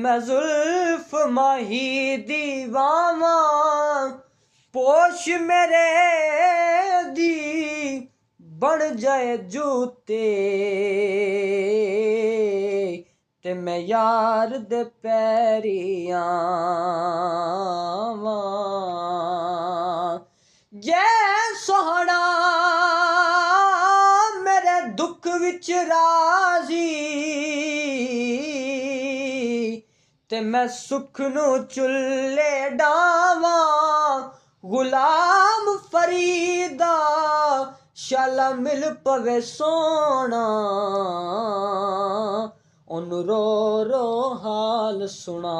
मैं जुल्फ माही दीवावा पोश मेरे दी बन जाए जूते ते मैं यार दे पैरी आवां जै सोहना मेरे दुख विच राजी ते मैं सुख नू चुल्ले डावां गुलाम फरीदा शाला मिल पवे सोना ओनू रो रो हाल सुना।